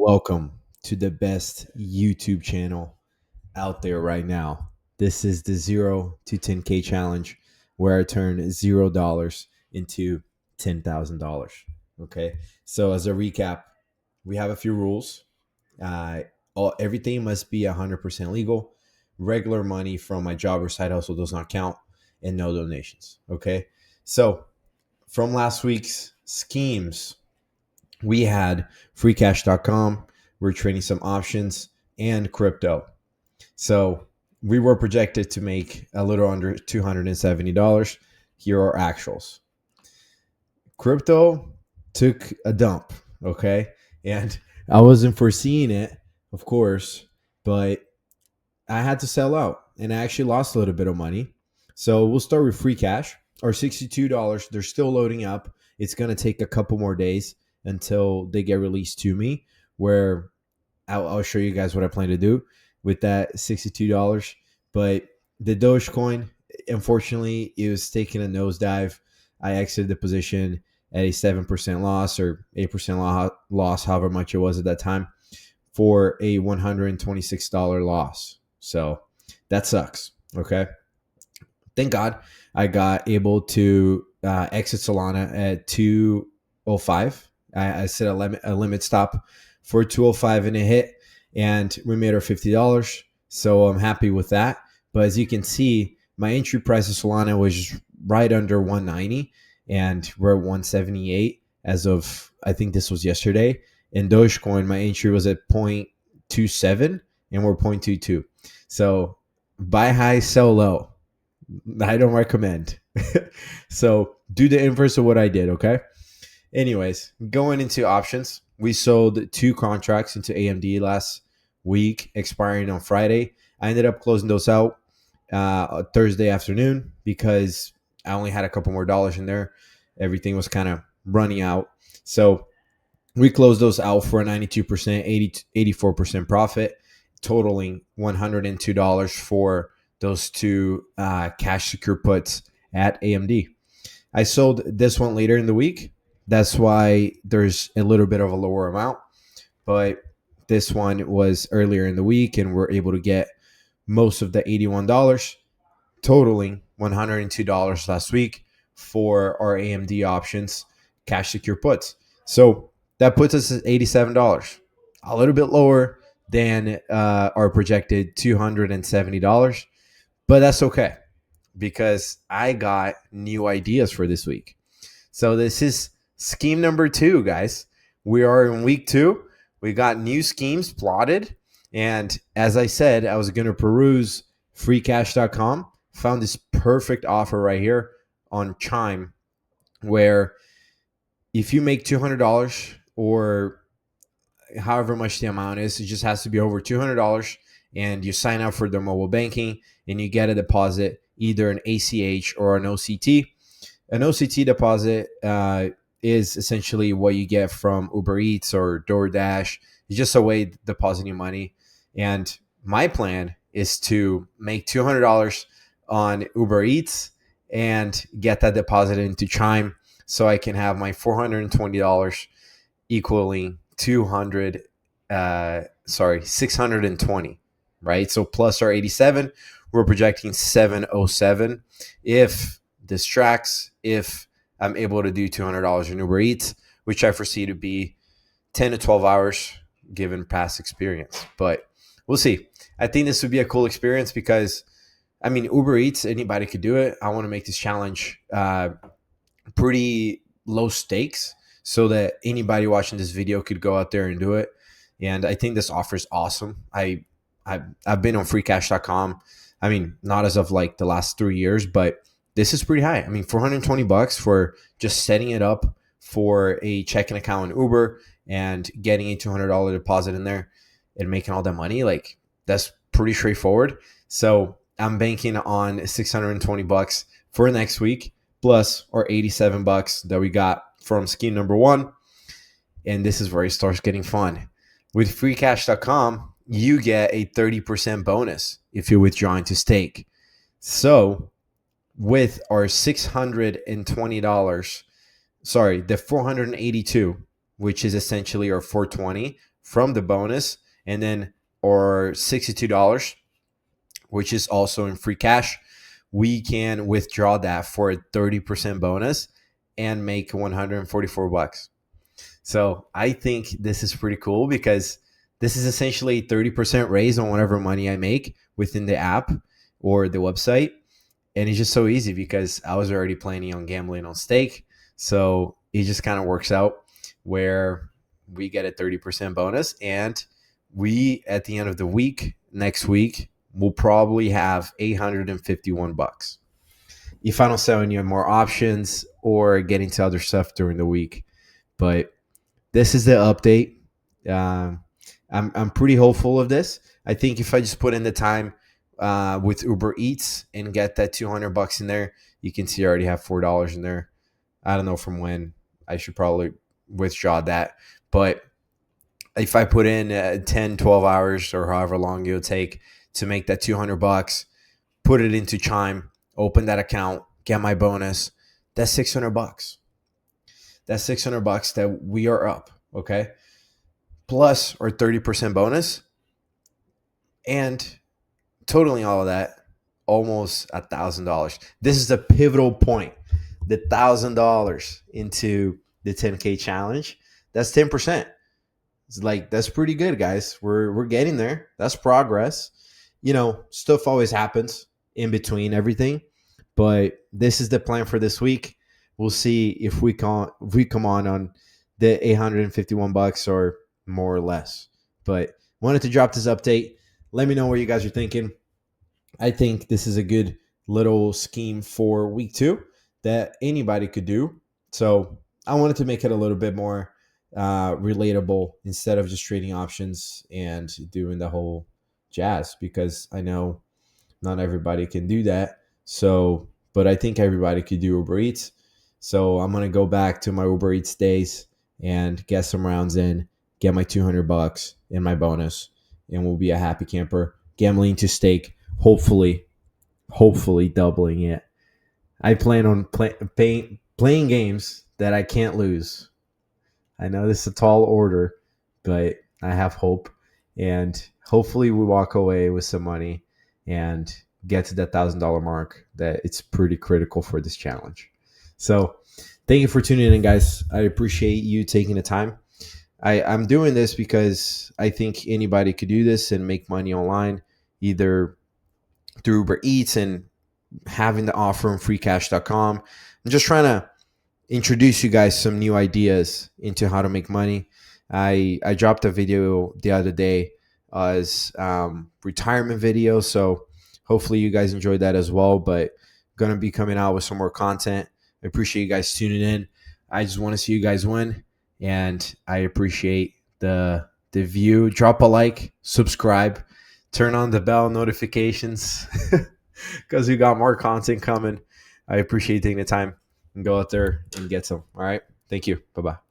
Welcome to the best YouTube channel out there right now. This is the 0 to 10K challenge where I turn $0 into $10,000. Okay. So, as a recap, we have a few rules. Uh, Everything must be 100% legal. Regular money from my job or side hustle does not count, and no donations. Okay. So, from last week's schemes, we had freecash.com. We're trading some options and crypto. So we were projected to make a little under $270. Here are actuals. Crypto took a dump, okay? And I wasn't foreseeing it, of course, but I had to sell out and I actually lost a little bit of money. So we'll start with free cash or $62. They're still loading up. It's going to take a couple more days until they get released to me, where I'll show you guys what I plan to do with that $62. But the Dogecoin, unfortunately, it was taking a nosedive. I exited the position at a 7% loss or 8% loss, however much it was at that time, for a $126 loss. So that sucks. Okay. Thank God I got able to exit Solana at 205. I set a limit stop for 205 and a hit, and we made our $50. So I'm happy with that. But as you can see, my entry price of Solana was right under 190, and we're at 178 as of, I think this was yesterday. In Dogecoin, my entry was at 0.27 and we're 0.22. So buy high, sell low. I don't recommend. So do the inverse of what I did, okay? Anyways, going into options, we sold 2 contracts into AMD last week, expiring on Friday. I ended up closing those out Thursday afternoon because I only had a couple more dollars in there. Everything was kind of running out. So we closed those out for a 92%, 84% profit, totaling $102 for those 2 cash secure puts at AMD. I sold this one later in the week. That's why there's a little bit of a lower amount. But this one was earlier in the week, and we're able to get most of the $81, totaling $102 last week for our AMD options cash secure puts. So that puts us at $87, a little bit lower than our projected $270, but that's okay because I got new ideas for this week. So this is scheme number 2, guys. We are in week 2. We got new schemes plotted. And as I said, I was going to peruse freecash.com. Found this perfect offer right here on Chime, where if you make $200 or however much the amount is, it just has to be over $200, and you sign up for their mobile banking and you get a deposit, either an ACH or an OCT. An OCT deposit is essentially what you get from Uber Eats or DoorDash. It's just a way of depositing money. And my plan is to make $200 on Uber Eats and get that deposited into Chime so I can have my $420 equaling 620, right? So plus our 87, we're projecting 707. If this tracks, if I'm able to do $200 in Uber Eats, which I foresee to be 10 to 12 hours given past experience. But we'll see. I think this would be a cool experience because, I mean, Uber Eats, anybody could do it. I want to make this challenge pretty low stakes so that anybody watching this video could go out there and do it. And I think this offer is awesome. I've been on freecash.com. I mean, not as of like the last 3 years, but this is pretty high. I mean, $420 for just setting it up for a checking account in Uber and getting a $200 deposit in there and making all that money. Like, that's pretty straightforward. So I'm banking on $620 for next week, plus our $87 that we got from scheme number 1. And this is where it starts getting fun. With freecash.com, you get a 30% bonus if you're withdrawing to stake. So with our $620, the 482, which is essentially our 420, from the bonus, and then or $62, which is also in free cash, we can withdraw that for a 30% bonus and make 144 bucks. So I think this is pretty cool because this is essentially a 30% raise on whatever money I make within the app or the website. And it's just so easy because I was already planning on gambling on stake. So it just kind of works out where we get a 30% bonus. And we, at the end of the week, next week, will probably have 851 bucks if I don't sell any more options or get into other stuff during the week. But this is the update. Um, I'm pretty hopeful of this. I think if I just put in the time with Uber Eats and get that 200 bucks in there, you can see I already have $4 in there. I don't know from when. I should probably withdraw that. But if I put in 10, 12 hours or however long it'll take to make that 200 bucks, put it into Chime, open that account, get my bonus, that's 600 bucks. That's 600 bucks that we are up, okay? Plus our 30% bonus, and totaling all of that, almost $1,000. This is the pivotal point. The $1,000 into the 10K challenge, that's 10%. It's like, that's pretty good, guys. We're getting there. That's progress. You know, stuff always happens in between everything, but this is the plan for this week. We'll see if we come on the 851 bucks or more or less. But wanted to drop this update. Let me know what you guys are thinking. I think this is a good little scheme for week 2 that anybody could do. So I wanted to make it a little bit more relatable instead of just trading options and doing the whole jazz, because I know not everybody can do that. So, but I think everybody could do Uber Eats. So I'm going to go back to my Uber Eats days and get some rounds in, get my 200 bucks in my bonus, and we'll be a happy camper. Gambling to stake, hopefully doubling it. I plan on playing games that I can't lose. I know this is a tall order, but I have hope. And hopefully we walk away with some money and get to that $1,000 mark. That it's pretty critical for this challenge. So thank you for tuning in, guys. I appreciate you taking the time. I'm doing this because I think anybody could do this and make money online, either through Uber Eats and having the offer on freecash.com. I'm just trying to introduce you guys some new ideas into how to make money. I dropped a video the other day as retirement video, so hopefully you guys enjoyed that as well. But gonna be coming out with some more content. I appreciate you guys tuning in. I just want to see you guys win, and I appreciate the view. Drop a like, subscribe, turn on the bell notifications because we got more content coming. I appreciate you taking the time and go out there and get some. All right. Thank you. Bye-bye.